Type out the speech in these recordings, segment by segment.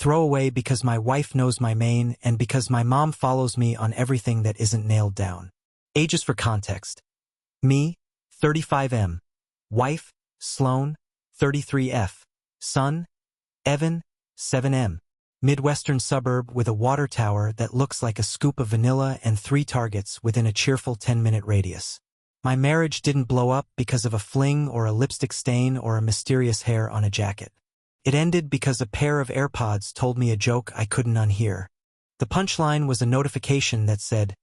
throw away because my wife knows my main and because my mom follows me on everything that isn't nailed down. Ages for context. Me, 35M. Wife, Sloan, 33F. Son, Evan, 7M. Midwestern suburb with a water tower that looks like a scoop of vanilla and 3 targets within a cheerful 10-minute radius. My marriage didn't blow up because of a fling or a lipstick stain or a mysterious hair on a jacket. It ended because a pair of AirPods told me a joke I couldn't unhear. The punchline was a notification that said,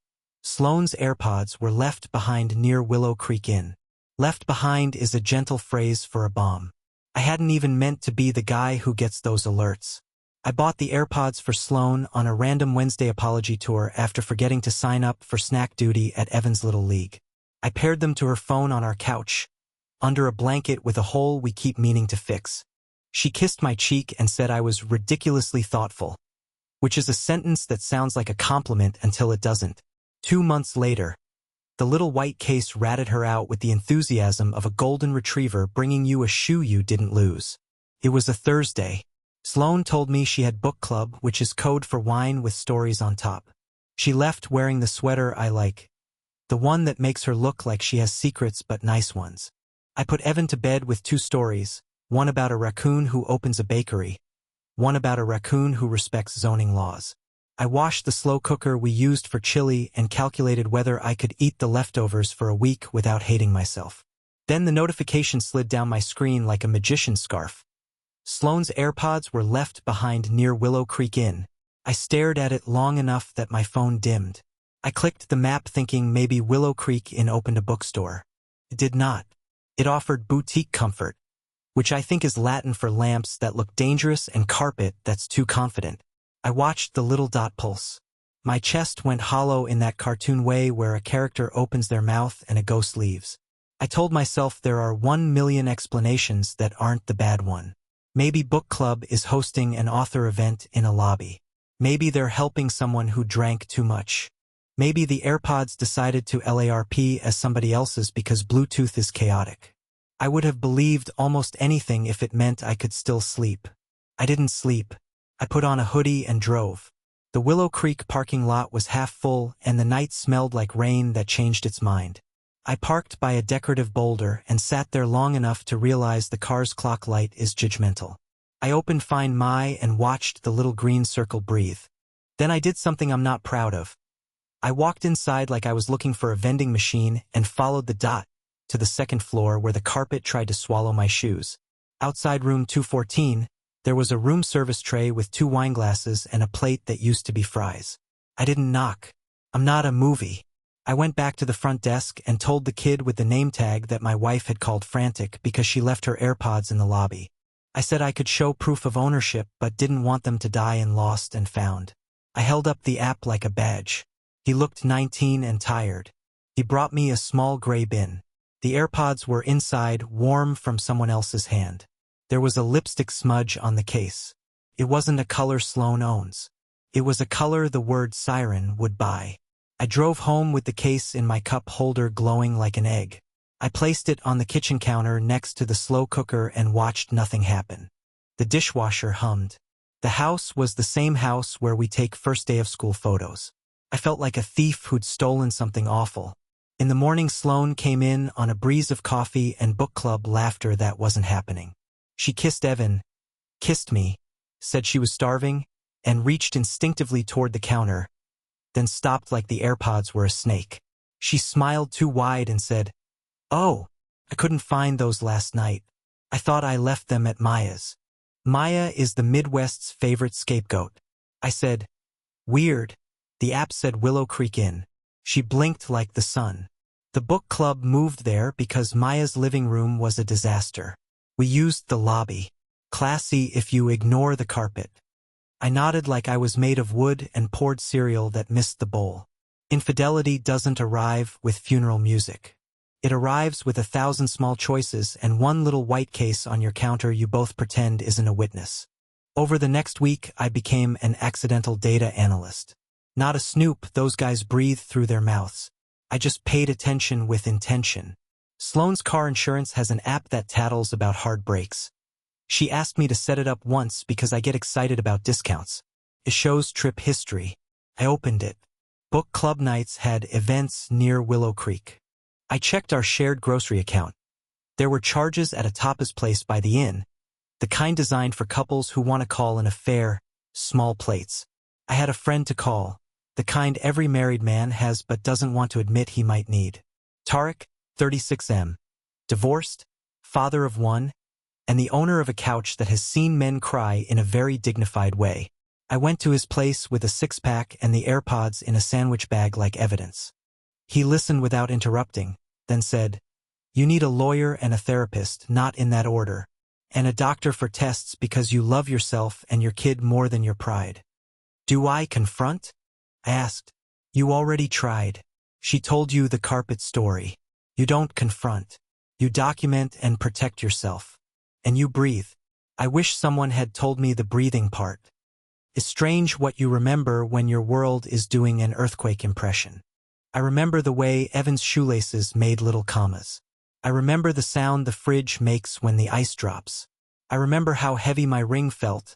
Sloan's AirPods were left behind near Willow Creek Inn. Left behind is a gentle phrase for a bomb. I hadn't even meant to be the guy who gets those alerts. I bought the AirPods for Sloan on a random Wednesday apology tour after forgetting to sign up for snack duty at Evan's Little League. I paired them to her phone on our couch, under a blanket with a hole we keep meaning to fix. She kissed my cheek and said I was ridiculously thoughtful, which is a sentence that sounds like a compliment until it doesn't. 2 months later, the little white case ratted her out with the enthusiasm of a golden retriever bringing you a shoe you didn't lose. It was a Thursday. Sloan told me she had book club, which is code for wine with stories on top. She left wearing the sweater I like, the one that makes her look like she has secrets but nice ones. I put Evan to bed with 2 stories, one about a raccoon who opens a bakery, one about a raccoon who respects zoning laws. I washed the slow cooker we used for chili and calculated whether I could eat the leftovers for a week without hating myself. Then the notification slid down my screen like a magician's scarf. Sloan's AirPods were left behind near Willow Creek Inn. I stared at it long enough that my phone dimmed. I clicked the map thinking maybe Willow Creek Inn opened a bookstore. It did not. It offered boutique comfort, which I think is Latin for lamps that look dangerous and carpet that's too confident. I watched the little dot pulse. My chest went hollow in that cartoon way where a character opens their mouth and a ghost leaves. I told myself there are 1 million explanations that aren't the bad one. Maybe book club is hosting an author event in a lobby. Maybe they're helping someone who drank too much. Maybe the AirPods decided to LARP as somebody else's because Bluetooth is chaotic. I would have believed almost anything if it meant I could still sleep. I didn't sleep. I put on a hoodie and drove. The Willow Creek parking lot was half full and the night smelled like rain that changed its mind. I parked by a decorative boulder and sat there long enough to realize the car's clock light is judgmental. I opened Find My and watched the little green circle breathe. Then I did something I'm not proud of. I walked inside like I was looking for a vending machine and followed the dot to the 2nd floor where the carpet tried to swallow my shoes. Outside room 214, there was a room service tray with 2 wine glasses and a plate that used to be fries. I didn't knock. I'm not a movie. I went back to the front desk and told the kid with the name tag that my wife had called frantic because she left her AirPods in the lobby. I said I could show proof of ownership but didn't want them to die in lost and found. I held up the app like a badge. He looked 19 and tired. He brought me a small gray bin. The AirPods were inside, warm from someone else's hand. There was a lipstick smudge on the case. It wasn't a color Sloan owns. It was a color the word siren would buy. I drove home with the case in my cup holder glowing like an egg. I placed it on the kitchen counter next to the slow cooker and watched nothing happen. The dishwasher hummed. The house was the same house where we take first day of school photos. I felt like a thief who'd stolen something awful. In the morning, Sloan came in on a breeze of coffee and book club laughter that wasn't happening. She kissed Evan, kissed me, said she was starving, and reached instinctively toward the counter, then stopped like the AirPods were a snake. She smiled too wide and said, "Oh, I couldn't find those last night. I thought I left them at Maya's." Maya is the Midwest's favorite scapegoat. I said, "Weird." The app said Willow Creek Inn. She blinked like the sun. The book club moved there because Maya's living room was a disaster. We used the lobby. Classy if you ignore the carpet. I nodded like I was made of wood and poured cereal that missed the bowl. Infidelity doesn't arrive with funeral music. It arrives with 1,000 small choices and one little white case on your counter you both pretend isn't a witness. Over the next week, I became an accidental data analyst. Not a snoop, those guys breathe through their mouths. I just paid attention with intention. Sloan's car insurance has an app that tattles about hard brakes. She asked me to set it up once because I get excited about discounts. It shows trip history. I opened it. Book club nights had events near Willow Creek. I checked our shared grocery account. There were charges at a tapas place by the inn, the kind designed for couples who want to call an affair, small plates. I had a friend to call, the kind every married man has but doesn't want to admit he might need. Tarek, 36M. Divorced, father of one, and the owner of a couch that has seen men cry in a very dignified way. I went to his place with a six-pack and the AirPods in a sandwich bag like evidence. He listened without interrupting, then said, "You need a lawyer and a therapist, not in that order, and a doctor for tests because you love yourself and your kid more than your pride." "Do I confront?" I asked. "You already tried. She told you the carpet story. You don't confront. You document and protect yourself. And you breathe. I wish someone had told me the breathing part. It's strange what you remember when your world is doing an earthquake impression. I remember the way Evan's shoelaces made little commas. I remember the sound the fridge makes when the ice drops. I remember how heavy my ring felt,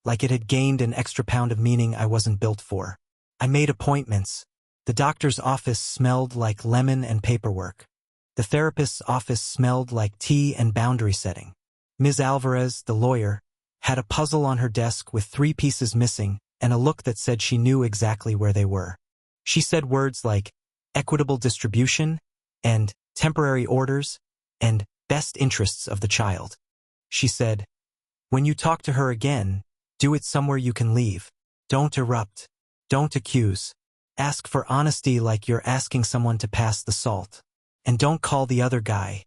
like it had gained an extra pound of meaning I wasn't built for. I made appointments. The doctor's office smelled like lemon and paperwork. The therapist's office smelled like tea and boundary setting. Ms. Alvarez, the lawyer, had a puzzle on her desk with 3 pieces missing and a look that said she knew exactly where they were. She said words like equitable distribution and temporary orders and best interests of the child. She said, "When you talk to her again, do it somewhere you can leave. Don't erupt. Don't accuse. Ask for honesty like you're asking someone to pass the salt. And don't call the other guy."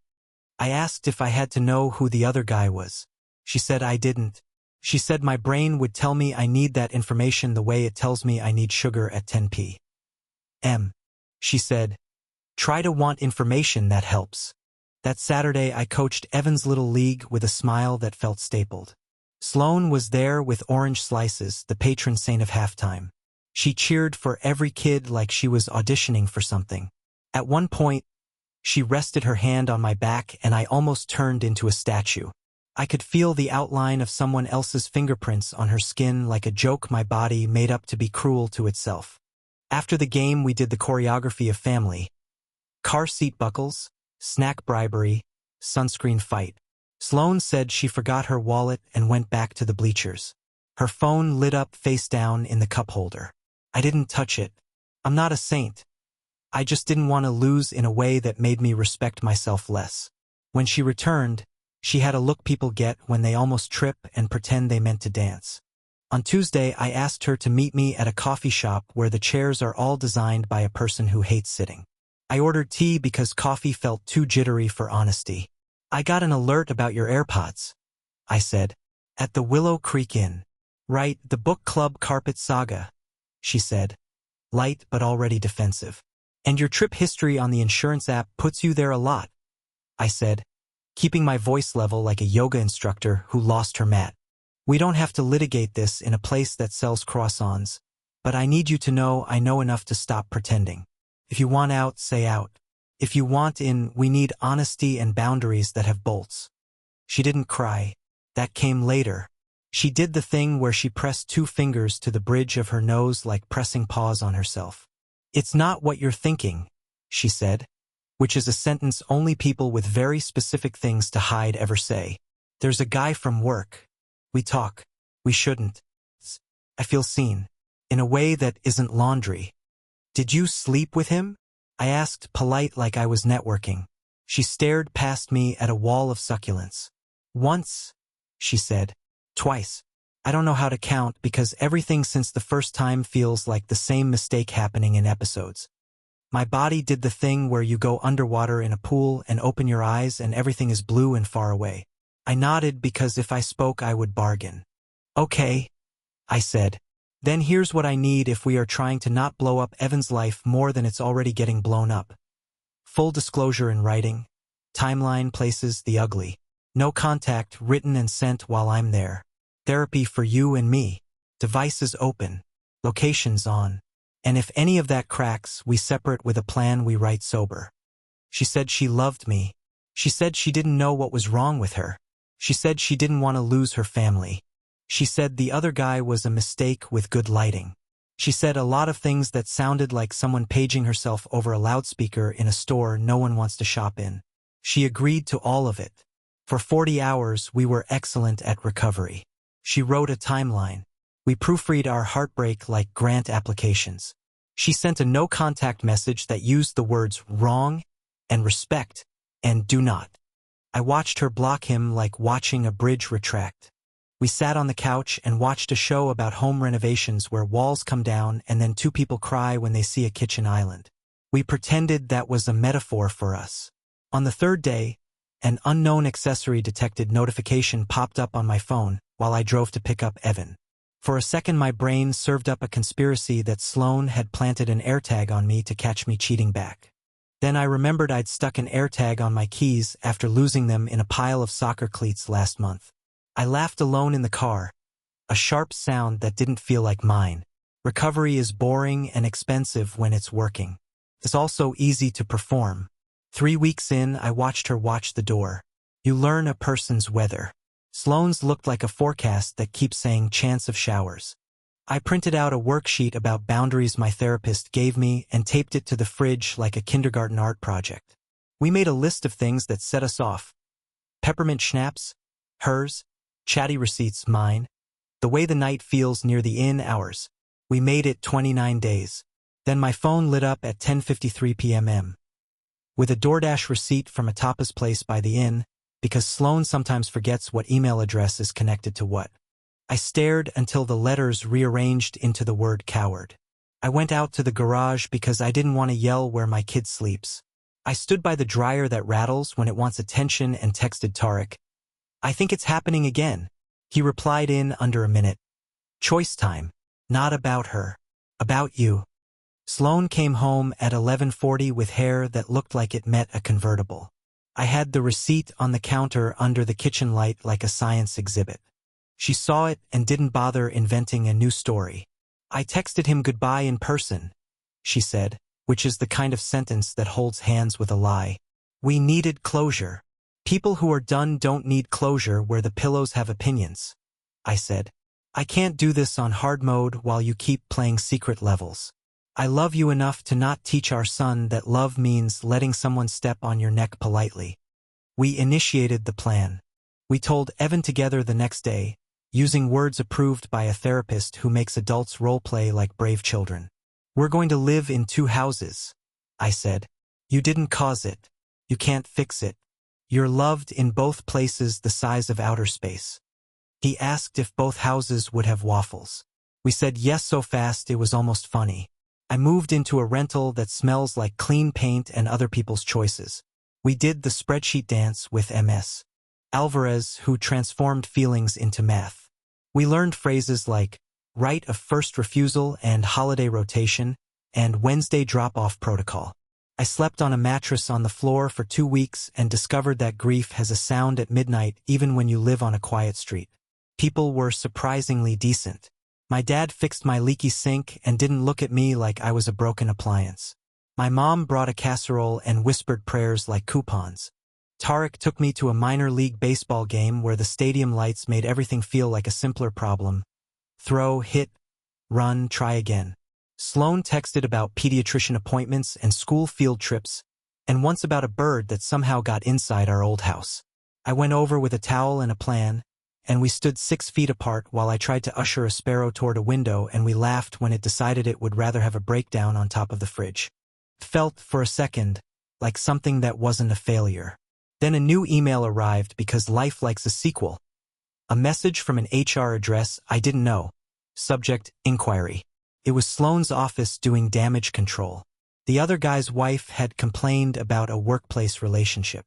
I asked if I had to know who the other guy was. She said I didn't. She said my brain would tell me I need that information the way it tells me I need sugar at 10 p.m. She said, "Try to want information that helps." That Saturday I coached Evan's little league with a smile that felt stapled. Sloane was there with orange slices, the patron saint of halftime. She cheered for every kid like she was auditioning for something. At one point, she rested her hand on my back and I almost turned into a statue. I could feel the outline of someone else's fingerprints on her skin like a joke my body made up to be cruel to itself. After the game we did the choreography of family. Car seat buckles, snack bribery, sunscreen fight. Sloane said she forgot her wallet and went back to the bleachers. Her phone lit up face down in the cup holder. I didn't touch it. I'm not a saint. I just didn't want to lose in a way that made me respect myself less. When she returned, she had a look people get when they almost trip and pretend they meant to dance. On Tuesday, I asked her to meet me at a coffee shop where the chairs are all designed by a person who hates sitting. I ordered tea because coffee felt too jittery for honesty. "I got an alert about your AirPods," I said. "At the Willow Creek Inn." "Right, the book club carpet saga," she said, light but already defensive. "And your trip history on the insurance app puts you there a lot," I said, keeping my voice level like a yoga instructor who lost her mat. "We don't have to litigate this in a place that sells croissants, but I need you to know I know enough to stop pretending. If you want out, say out. If you want in, we need honesty and boundaries that have bolts." She didn't cry. That came later. She did the thing where she pressed 2 fingers to the bridge of her nose like pressing pause on herself. "It's not what you're thinking," she said, which is a sentence only people with very specific things to hide ever say. "There's a guy from work. We talk. We shouldn't. I feel seen. In a way that isn't laundry." "Did you sleep with him?" I asked, polite like I was networking. She stared past me at a wall of succulents. "Once," she said. "Twice. I don't know how to count because everything since the first time feels like the same mistake happening in episodes. My body did the thing where you go underwater in a pool and open your eyes and everything is blue and far away." I nodded because if I spoke I would bargain. "Okay," I said. "Then here's what I need if we are trying to not blow up Evan's life more than it's already getting blown up. Full disclosure in writing. Timeline, places, the ugly. No contact, written and sent while I'm there. Therapy for you and me. Devices open. Locations on. And if any of that cracks, we separate with a plan we write sober." She said she loved me. She said she didn't know what was wrong with her. She said she didn't want to lose her family. She said the other guy was a mistake with good lighting. She said a lot of things that sounded like someone paging herself over a loudspeaker in a store no one wants to shop in. She agreed to all of it. For 40 hours, we were excellent at recovery. She wrote a timeline. We proofread our heartbreak like grant applications. She sent a no-contact message that used the words wrong and respect and do not. I watched her block him like watching a bridge retract. We sat on the couch and watched a show about home renovations where walls come down and then two people cry when they see a kitchen island. We pretended that was a metaphor for us. On the third day, an unknown accessory detected notification popped up on my phone while I drove to pick up Evan. For a second my brain served up a conspiracy that Sloan had planted an AirTag on me to catch me cheating back. Then I remembered I'd stuck an AirTag on my keys after losing them in a pile of soccer cleats last month. I laughed alone in the car, a sharp sound that didn't feel like mine. Recovery is boring and expensive when it's working. It's also easy to perform. 3 weeks in, I watched her watch the door. You learn a person's weather. Sloane's looked like a forecast that keeps saying chance of showers. I printed out a worksheet about boundaries my therapist gave me and taped it to the fridge like a kindergarten art project. We made a list of things that set us off. Peppermint schnapps, hers, chatty receipts, mine. The way the night feels near the inn, ours. We made it 29 days. Then my phone lit up at 10:53 p.m. with a DoorDash receipt from a tapas place by the inn, because Sloan sometimes forgets what email address is connected to what. I stared until the letters rearranged into the word coward. I went out to the garage because I didn't want to yell where my kid sleeps. I stood by the dryer that rattles when it wants attention and texted Tarek. I think it's happening again. He replied in under a minute. Choice time. Not about her. About you. Sloan came home at 11:40 with hair that looked like it met a convertible. I had the receipt on the counter under the kitchen light like a science exhibit. She saw it and didn't bother inventing a new story. I texted him goodbye in person, she said, which is the kind of sentence that holds hands with a lie. We needed closure. People who are done don't need closure where the pillows have opinions, I said. I can't do this on hard mode while you keep playing secret levels. I love you enough to not teach our son that love means letting someone step on your neck politely. We initiated the plan. We told Evan together the next day, using words approved by a therapist who makes adults role-play like brave children. We're going to live in 2 houses, I said. You didn't cause it. You can't fix it. You're loved in both places the size of outer space. He asked if both houses would have waffles. We said yes so fast it was almost funny. I moved into a rental that smells like clean paint and other people's choices. We did the spreadsheet dance with Ms. Alvarez, who transformed feelings into math. We learned phrases like right of first refusal and holiday rotation and Wednesday drop-off protocol. I slept on a mattress on the floor for 2 weeks and discovered that grief has a sound at midnight even when you live on a quiet street. People were surprisingly decent. My dad fixed my leaky sink and didn't look at me like I was a broken appliance. My mom brought a casserole and whispered prayers like coupons. Tarek took me to a minor league baseball game where the stadium lights made everything feel like a simpler problem. Throw, hit, run, try again. Sloan texted about pediatrician appointments and school field trips, and once about a bird that somehow got inside our old house. I went over with a towel and a plan, and we stood 6 feet apart while I tried to usher a sparrow toward a window, and we laughed when it decided it would rather have a breakdown on top of the fridge. It felt, for a second, like something that wasn't a failure. Then a new email arrived because life likes a sequel. A message from an HR address I didn't know. Subject, inquiry. It was Sloan's office doing damage control. The other guy's wife had complained about a workplace relationship.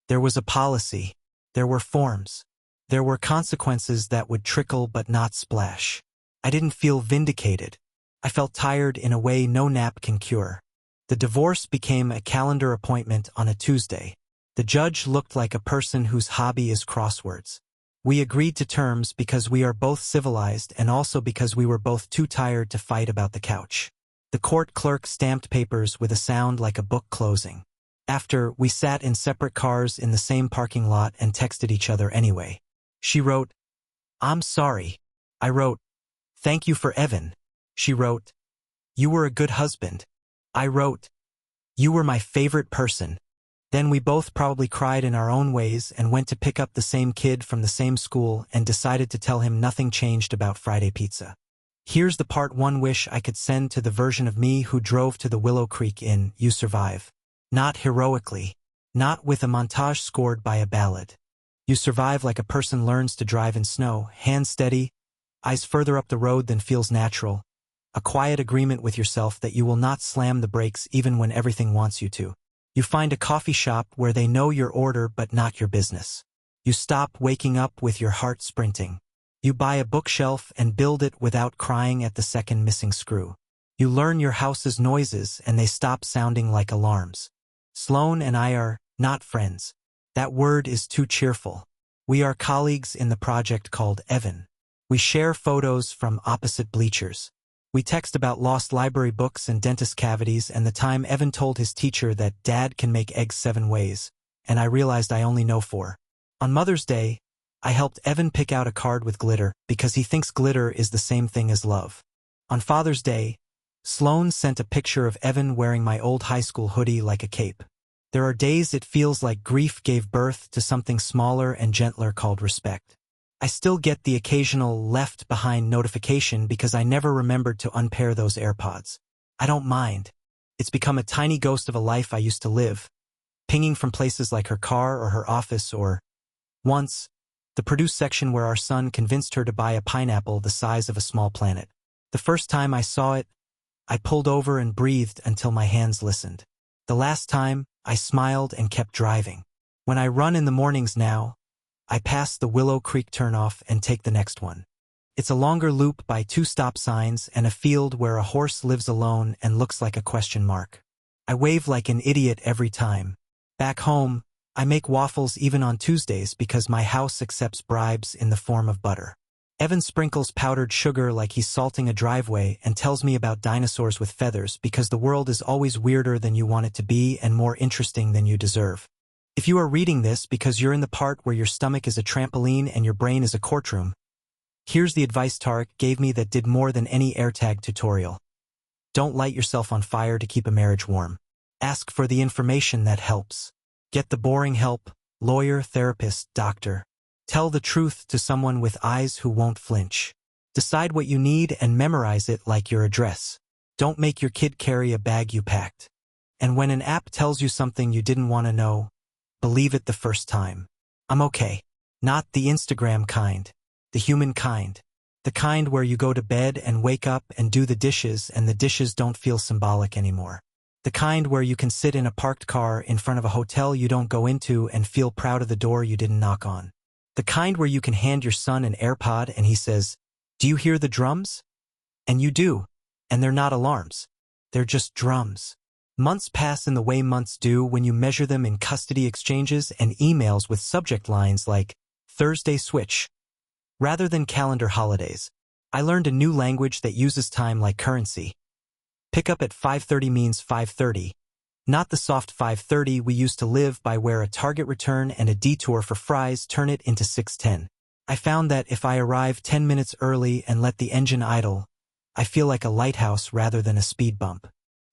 There was a policy. There were forms. There were consequences that would trickle but not splash. I didn't feel vindicated. I felt tired in a way no nap can cure. The divorce became a calendar appointment on a Tuesday. The judge looked like a person whose hobby is crosswords. We agreed to terms because we are both civilized and also because we were both too tired to fight about the couch. The court clerk stamped papers with a sound like a book closing. After, we sat in separate cars in the same parking lot and texted each other anyway. She wrote, "I'm sorry." I wrote, "Thank you for Evan." She wrote, "You were a good husband." I wrote, "You were my favorite person." Then we both probably cried in our own ways and went to pick up the same kid from the same school and decided to tell him nothing changed about Friday pizza. Here's the part one wish I could send to the version of me who drove to the Willow Creek Inn. You survive. Not heroically. Not with a montage scored by a ballad. You survive like a person learns to drive in snow, hands steady, eyes further up the road than feels natural, a quiet agreement with yourself that you will not slam the brakes even when everything wants you to. You find a coffee shop where they know your order but not your business. You stop waking up with your heart sprinting. You buy a bookshelf and build it without crying at the second missing screw. You learn your house's noises and they stop sounding like alarms. Sloan and I are not friends. That word is too cheerful. We are colleagues in the project called Evan. We share photos from opposite bleachers. We text about lost library books and dentist cavities and the time Evan told his teacher that Dad can make eggs 7 ways, and I realized I only know 4. On Mother's Day, I helped Evan pick out a card with glitter because he thinks glitter is the same thing as love. On Father's Day, Sloan sent a picture of Evan wearing my old high school hoodie like a cape. There are days it feels like grief gave birth to something smaller and gentler called respect. I still get the occasional left behind notification because I never remembered to unpair those AirPods. I don't mind. It's become a tiny ghost of a life I used to live, pinging from places like her car or her office or, once, the produce section where our son convinced her to buy a pineapple the size of a small planet. The first time I saw it, I pulled over and breathed until my hands listened. The last time, I smiled and kept driving. When I run in the mornings now, I pass the Willow Creek turnoff and take the next one. It's a longer loop by 2 stop signs and a field where a horse lives alone and looks like a question mark. I wave like an idiot every time. Back home, I make waffles even on Tuesdays because my house accepts bribes in the form of butter. Evan sprinkles powdered sugar like he's salting a driveway and tells me about dinosaurs with feathers because the world is always weirder than you want it to be and more interesting than you deserve. If you are reading this because you're in the part where your stomach is a trampoline and your brain is a courtroom, here's the advice Tarek gave me that did more than any AirTag tutorial. Don't light yourself on fire to keep a marriage warm. Ask for the information that helps. Get the boring help, lawyer, therapist, doctor. Tell the truth to someone with eyes who won't flinch. Decide what you need and memorize it like your address. Don't make your kid carry a bag you packed. And when an app tells you something you didn't want to know, believe it the first time. I'm okay. Not the Instagram kind. The human kind. The kind where you go to bed and wake up and do the dishes and the dishes don't feel symbolic anymore. The kind where you can sit in a parked car in front of a hotel you don't go into and feel proud of the door you didn't knock on. The kind where you can hand your son an AirPod and he says, "Do you hear the drums?" And you do. And they're not alarms. They're just drums. Months pass in the way months do when you measure them in custody exchanges and emails with subject lines like, "Thursday switch." Rather than calendar holidays, I learned a new language that uses time like currency. Pick up at 5:30 means 5:30. Not the soft 5:30 we used to live by where a Target return and a detour for fries turn it into 6:10. I found that if I arrive 10 minutes early and let the engine idle, I feel like a lighthouse rather than a speed bump.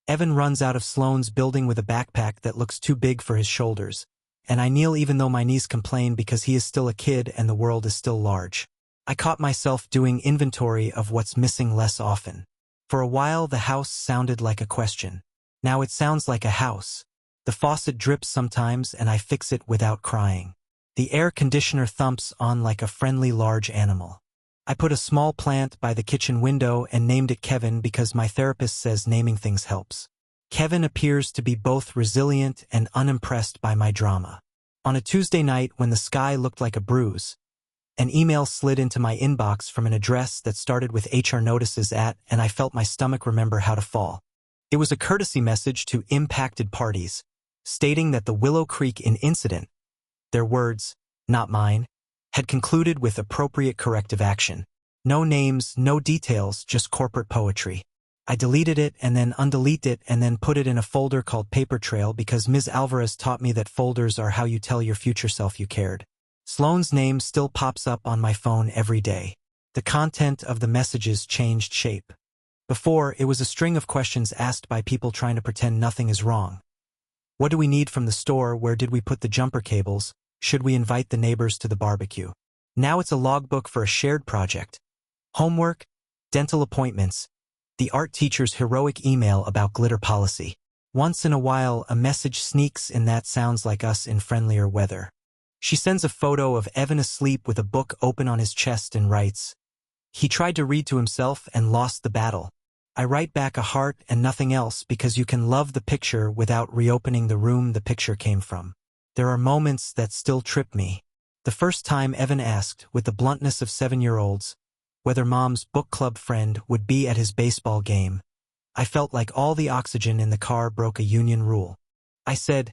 Evan runs out of Sloan's building with a backpack that looks too big for his shoulders, and I kneel even though my knees complain because he is still a kid and the world is still large. I caught myself doing inventory of what's missing less often. For a while the house sounded like a question. Now it sounds like a house. The faucet drips sometimes and I fix it without crying. The air conditioner thumps on like a friendly large animal. I put a small plant by the kitchen window and named it Kevin because my therapist says naming things helps. Kevin appears to be both resilient and unimpressed by my drama. On a Tuesday night when the sky looked like a bruise, an email slid into my inbox from an address that started with HR notices at, and I felt my stomach remember how to fall. It was a courtesy message to impacted parties, stating that the Willow Creek Inn incident, their words, not mine, had concluded with appropriate corrective action. No names, no details, just corporate poetry. I deleted it and then undeleted it and then put it in a folder called Paper Trail because Ms. Alvarez taught me that folders are how you tell your future self you cared. Sloane's name still pops up on my phone every day. The content of the messages changed shape. Before, it was a string of questions asked by people trying to pretend nothing is wrong. What do we need from the store? Where did we put the jumper cables? Should we invite the neighbors to the barbecue? Now it's a logbook for a shared project. Homework, dental appointments, the art teacher's heroic email about glitter policy. Once in a while, a message sneaks in that sounds like us in friendlier weather. She sends a photo of Evan asleep with a book open on his chest and writes, "He tried to read to himself and lost the battle." I write back a heart and nothing else because you can love the picture without reopening the room the picture came from. There are moments that still trip me. The first time Evan asked, with the bluntness of 7-year-olds, whether Mom's book club friend would be at his baseball game, I felt like all the oxygen in the car broke a union rule. I said,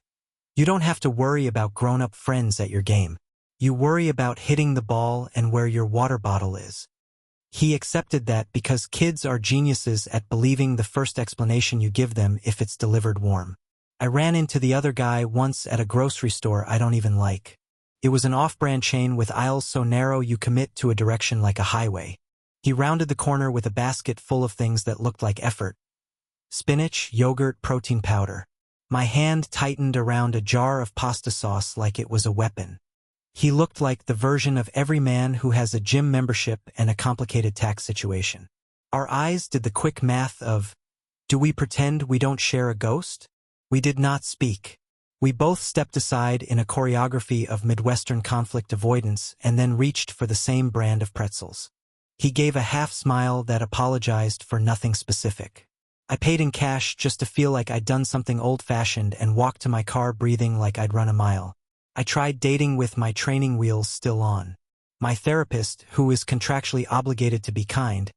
"You don't have to worry about grown-up friends at your game. You worry about hitting the ball and where your water bottle is." He accepted that because kids are geniuses at believing the first explanation you give them if it's delivered warm. I ran into the other guy once at a grocery store I don't even like. It was an off-brand chain with aisles so narrow you commit to a direction like a highway. He rounded the corner with a basket full of things that looked like effort. Spinach, yogurt, protein powder. My hand tightened around a jar of pasta sauce like it was a weapon. He looked like the version of every man who has a gym membership and a complicated tax situation. Our eyes did the quick math of, do we pretend we don't share a ghost? We did not speak. We both stepped aside in a choreography of Midwestern conflict avoidance and then reached for the same brand of pretzels. He gave a half smile that apologized for nothing specific. I paid in cash just to feel like I'd done something old-fashioned and walked to my car breathing like I'd run a mile. I tried dating with my training wheels still on. My therapist, who is contractually obligated to be kind,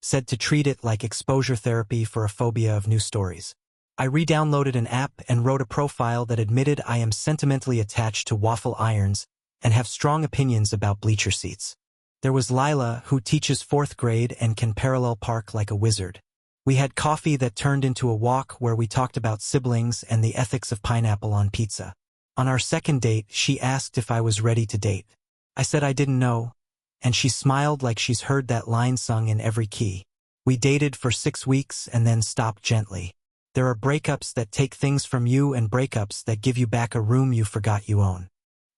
said to treat it like exposure therapy for a phobia of new stories. I re-downloaded an app and wrote a profile that admitted I am sentimentally attached to waffle irons and have strong opinions about bleacher seats. There was Lila, who teaches 4th grade and can parallel park like a wizard. We had coffee that turned into a walk where we talked about siblings and the ethics of pineapple on pizza. On our second date, she asked if I was ready to date. I said I didn't know, and she smiled like she's heard that line sung in every key. We dated for 6 weeks and then stopped gently. There are breakups that take things from you and breakups that give you back a room you forgot you own.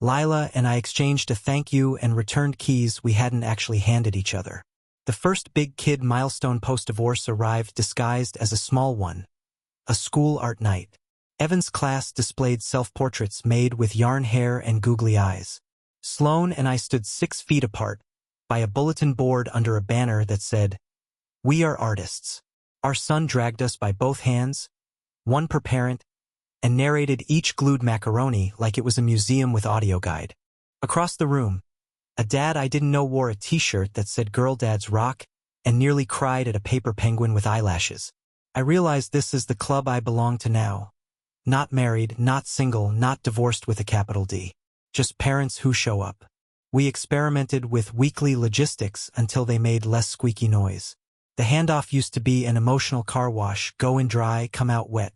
Lila and I exchanged a thank you and returned keys we hadn't actually handed each other. The first big kid milestone post-divorce arrived disguised as a small one, a school art night. Evan's class displayed self-portraits made with yarn hair and googly eyes. Sloane and I stood 6 feet apart, by a bulletin board under a banner that said, "We are artists." Our son dragged us by both hands, one per parent, and narrated each glued macaroni like it was a museum with audio guide. Across the room, a dad I didn't know wore a t-shirt that said "Girl Dads Rock" and nearly cried at a paper penguin with eyelashes. I realized this is the club I belong to now. Not married, not single, not divorced with a capital D. Just parents who show up. We experimented with weekly logistics until they made less squeaky noise. The handoff used to be an emotional car wash, go in dry, come out wet.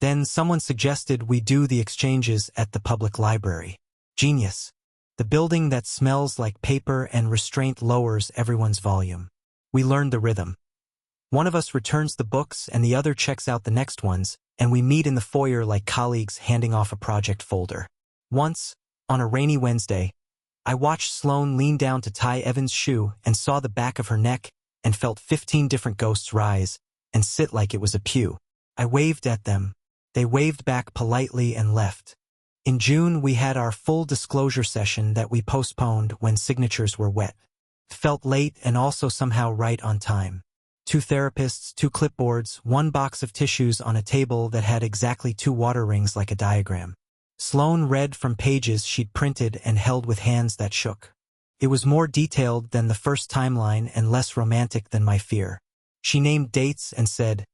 Then someone suggested we do the exchanges at the public library. Genius. The building that smells like paper and restraint lowers everyone's volume. We learned the rhythm. One of us returns the books and the other checks out the next ones, and we meet in the foyer like colleagues handing off a project folder. Once, on a rainy Wednesday, I watched Sloane lean down to tie Evan's shoe and saw the back of her neck and felt 15 different ghosts rise and sit like it was a pew. I waved at them. They waved back politely and left. In June, we had our full disclosure session that we postponed when signatures were wet. Felt late and also somehow right on time. 2 therapists, 2 clipboards, 1 box of tissues on a table that had exactly 2 water rings like a diagram. Sloane read from pages she'd printed and held with hands that shook. It was more detailed than the first timeline and less romantic than my fear. She named dates and said,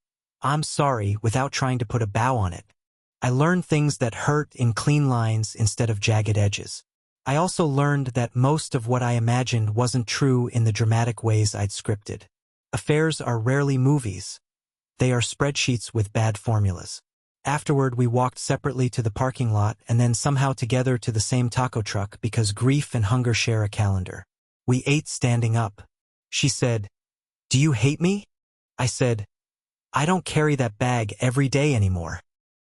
"I'm sorry," without trying to put a bow on it. I learned things that hurt in clean lines instead of jagged edges. I also learned that most of what I imagined wasn't true in the dramatic ways I'd scripted. Affairs are rarely movies. They are spreadsheets with bad formulas. Afterward, we walked separately to the parking lot and then somehow together to the same taco truck because grief and hunger share a calendar. We ate standing up. She said, "Do you hate me?" I said, "I don't carry that bag every day anymore."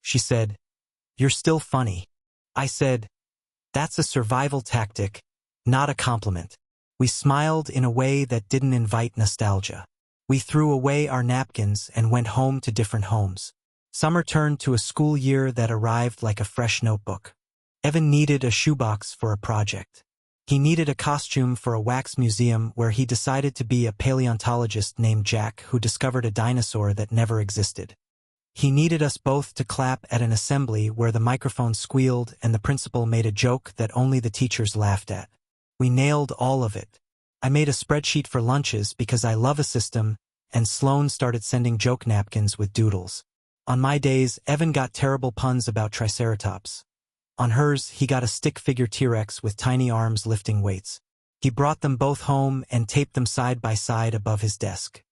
She said, "You're still funny." I said, "That's a survival tactic, not a compliment." We smiled in a way that didn't invite nostalgia. We threw away our napkins and went home to different homes. Summer turned to a school year that arrived like a fresh notebook. Evan needed a shoebox for a project. He needed a costume for a wax museum where he decided to be a paleontologist named Jack who discovered a dinosaur that never existed. He needed us both to clap at an assembly where the microphone squealed and the principal made a joke that only the teachers laughed at. We nailed all of it. I made a spreadsheet for lunches because I love a system, and Sloane started sending joke napkins with doodles. On my days, Evan got terrible puns about Triceratops. On hers, he got a stick figure T-Rex with tiny arms lifting weights. He brought them both home and taped them side by side above his desk.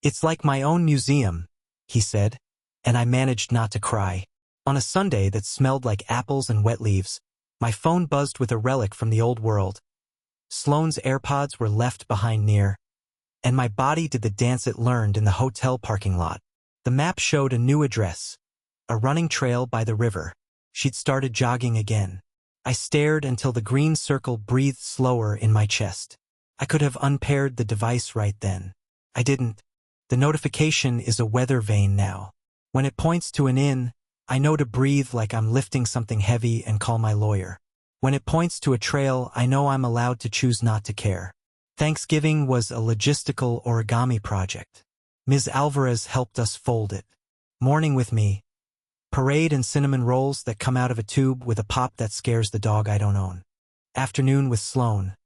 "It's like my own museum," he said, and I managed not to cry. On a Sunday that smelled like apples and wet leaves, my phone buzzed with a relic from the old world. Sloane's AirPods were left behind near, and my body did the dance it learned in the hotel parking lot. The map showed a new address, a running trail by the river. She'd started jogging again. I stared until the green circle breathed slower in my chest. I could have unpaired the device right then. I didn't. The notification is a weather vane now. When it points to an inn, I know to breathe like I'm lifting something heavy and call my lawyer. When it points to a trail, I know I'm allowed to choose not to care. Thanksgiving was a logistical origami project. Ms. Alvarez helped us fold it. Morning with me. Parade and cinnamon rolls that come out of a tube with a pop that scares the dog I don't own. Afternoon with Sloane.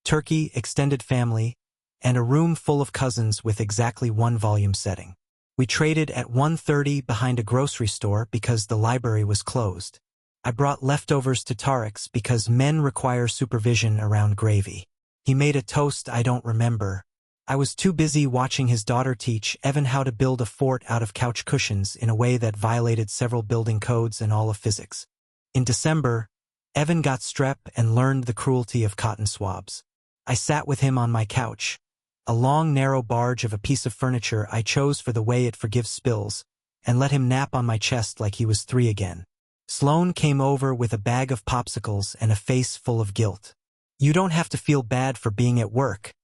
Turkey, extended family, and a room full of cousins with exactly one volume setting. We traded at 1:30 behind a grocery store because the library was closed. I brought leftovers to Tarek's because men require supervision around gravy. He made a toast I don't remember. I was too busy watching his daughter teach Evan how to build a fort out of couch cushions in a way that violated several building codes and all of physics. In December, Evan got strep and learned the cruelty of cotton swabs. I sat with him on my couch, a long narrow barge of a piece of furniture I chose for the way it forgives spills, and let him nap on my chest like he was 3 again. Sloane came over with a bag of popsicles and a face full of guilt. "You don't have to feel bad for being at work,"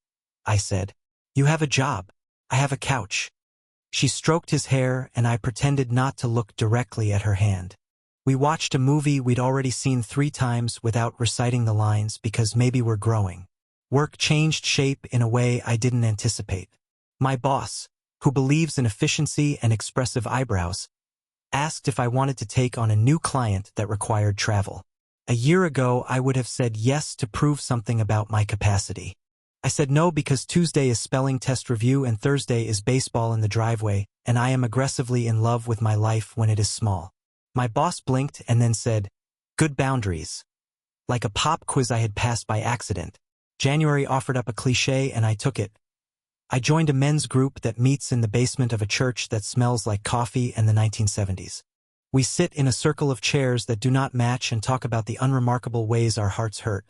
I said. "You have a job. I have a couch." She stroked his hair and I pretended not to look directly at her hand. We watched a movie we'd already seen 3 times without reciting the lines because maybe we're growing. Work changed shape in a way I didn't anticipate. My boss, who believes in efficiency and expressive eyebrows, asked if I wanted to take on a new client that required travel. A year ago, I would have said yes to prove something about my capacity. I said no because Tuesday is spelling test review and Thursday is baseball in the driveway, and I am aggressively in love with my life when it is small. My boss blinked and then said, "Good boundaries." Like a pop quiz I had passed by accident. January offered up a cliché and I took it. I joined a men's group that meets in the basement of a church that smells like coffee and the 1970s. We sit in a circle of chairs that do not match and talk about the unremarkable ways our hearts hurt.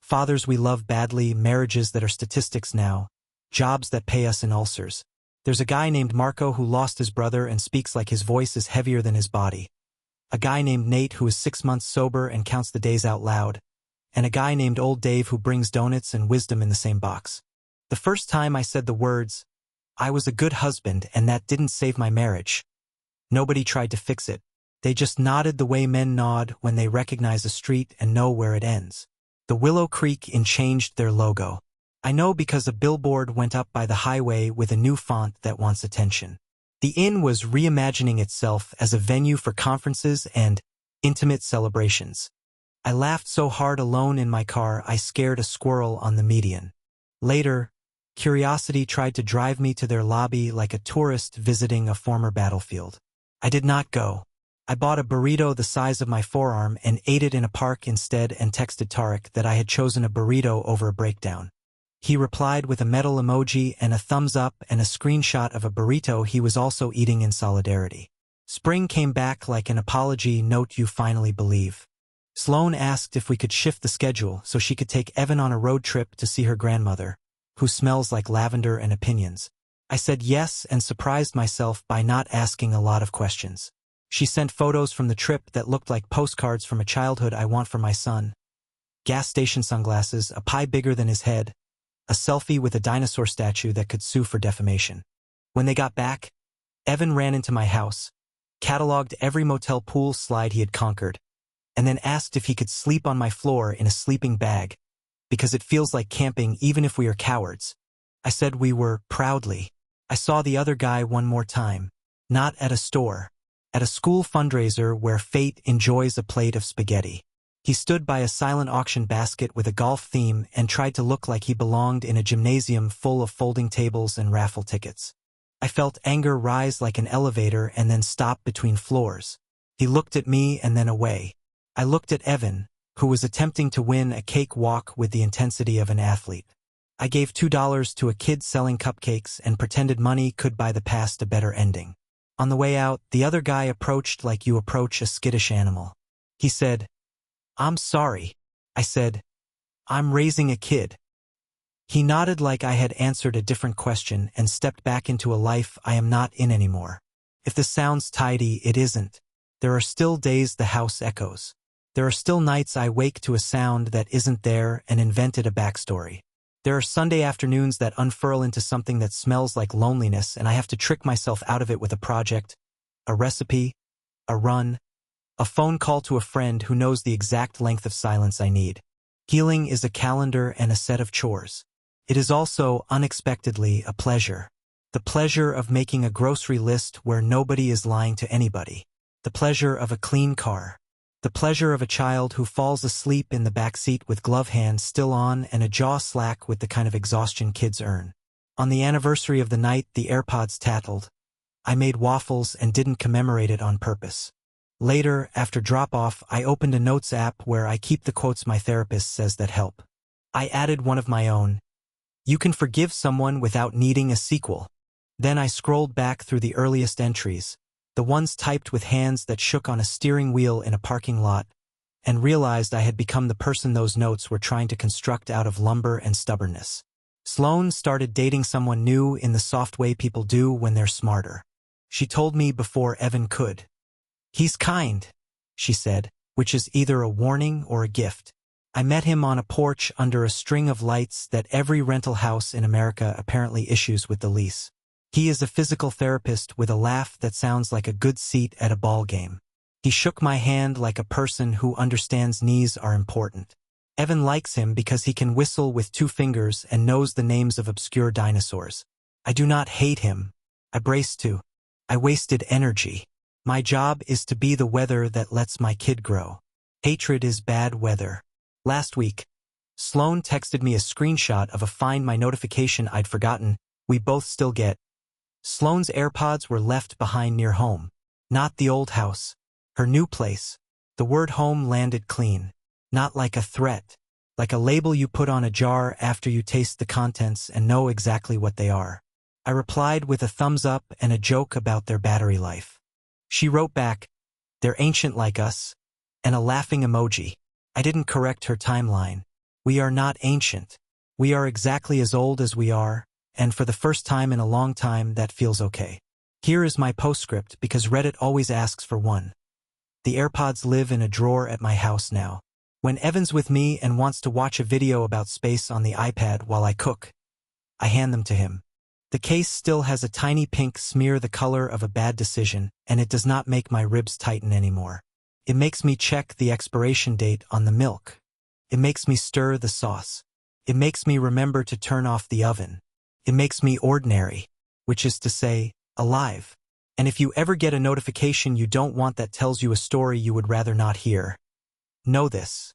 Fathers we love badly, marriages that are statistics now, jobs that pay us in ulcers. There's a guy named Marco who lost his brother and speaks like his voice is heavier than his body. A guy named Nate who is 6 months sober and counts the days out loud. And a guy named Old Dave who brings donuts and wisdom in the same box. The first time I said the words, "I was a good husband and that didn't save my marriage," nobody tried to fix it. They just nodded the way men nod when they recognize a street and know where it ends. The Willow Creek Inn changed their logo. I know because a billboard went up by the highway with a new font that wants attention. The inn was reimagining itself as a venue for conferences and intimate celebrations. I laughed so hard alone in my car I scared a squirrel on the median. Later, curiosity tried to drive me to their lobby like a tourist visiting a former battlefield. I did not go. I bought a burrito the size of my forearm and ate it in a park instead and texted Tarek that I had chosen a burrito over a breakdown. He replied with a medal emoji and a thumbs up and a screenshot of a burrito he was also eating in solidarity. Spring came back like an apology note you finally believe. Sloane asked if we could shift the schedule so she could take Evan on a road trip to see her grandmother, who smells like lavender and opinions. I said yes and surprised myself by not asking a lot of questions. She sent photos from the trip that looked like postcards from a childhood I want for my son. Gas station sunglasses, a pie bigger than his head, a selfie with a dinosaur statue that could sue for defamation. When they got back, Evan ran into my house, cataloged every motel pool slide he had conquered, and then asked if he could sleep on my floor in a sleeping bag, because it feels like camping even if we are cowards. I said we were, proudly. I saw the other guy one more time, not at a store, at a school fundraiser where fate enjoys a plate of spaghetti. He stood by a silent auction basket with a golf theme and tried to look like he belonged in a gymnasium full of folding tables and raffle tickets. I felt anger rise like an elevator and then stop between floors. He looked at me and then away. I looked at Evan, who was attempting to win a cake walk with the intensity of an athlete. I gave $2 to a kid selling cupcakes and pretended money could buy the past a better ending. On the way out, the other guy approached like you approach a skittish animal. He said, "I'm sorry." I said, "I'm raising a kid." He nodded like I had answered a different question and stepped back into a life I am not in anymore. If this sounds tidy, it isn't. There are still days the house echoes. There are still nights I wake to a sound that isn't there and invented a backstory. There are Sunday afternoons that unfurl into something that smells like loneliness and I have to trick myself out of it with a project, a recipe, a run, a phone call to a friend who knows the exact length of silence I need. Healing is a calendar and a set of chores. It is also, unexpectedly, a pleasure. The pleasure of making a grocery list where nobody is lying to anybody. The pleasure of a clean car. The pleasure of a child who falls asleep in the backseat with glove hands still on and a jaw slack with the kind of exhaustion kids earn. On the anniversary of the night the AirPods tattled, I made waffles and didn't commemorate it on purpose. Later, after drop-off, I opened a notes app where I keep the quotes my therapist says that help. I added one of my own. You can forgive someone without needing a sequel. Then I scrolled back through the earliest entries, the ones typed with hands that shook on a steering wheel in a parking lot, and realized I had become the person those notes were trying to construct out of lumber and stubbornness. Sloane started dating someone new in the soft way people do when they're smarter. She told me before Evan could. "He's kind," she said, which is either a warning or a gift. I met him on a porch under a string of lights that every rental house in America apparently issues with the lease. He is a physical therapist with a laugh that sounds like a good seat at a ball game. He shook my hand like a person who understands knees are important. Evan likes him because he can whistle with 2 fingers and knows the names of obscure dinosaurs. I do not hate him. I braced to. I wasted energy. My job is to be the weather that lets my kid grow. Hatred is bad weather. Last week, Sloane texted me a screenshot of a Find My notification I'd forgotten. We both still get. Sloane's AirPods were left behind near home. Not the old house. Her new place. The word home landed clean. Not like a threat. Like a label you put on a jar after you taste the contents and know exactly what they are. I replied with a thumbs up and a joke about their battery life. She wrote back, "They're ancient like us," and a laughing emoji. I didn't correct her timeline. We are not ancient. We are exactly as old as we are, and for the first time in a long time that feels okay. Here is my postscript because Reddit always asks for one. The AirPods live in a drawer at my house now. When Evan's with me and wants to watch a video about space on the iPad while I cook, I hand them to him. The case still has a tiny pink smear the color of a bad decision, and it does not make my ribs tighten anymore. It makes me check the expiration date on the milk. It makes me stir the sauce. It makes me remember to turn off the oven. It makes me ordinary, which is to say, alive. And if you ever get a notification you don't want that tells you a story you would rather not hear, know this.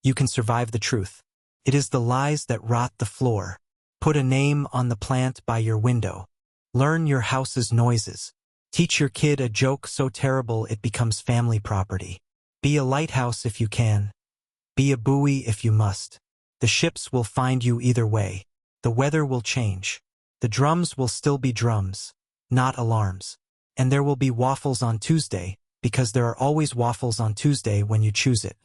You can survive the truth. It is the lies that rot the floor. Put a name on the plant by your window. Learn your house's noises. Teach your kid a joke so terrible it becomes family property. Be a lighthouse if you can. Be a buoy if you must. The ships will find you either way. The weather will change. The drums will still be drums, not alarms. And there will be waffles on Tuesday, because there are always waffles on Tuesday when you choose it.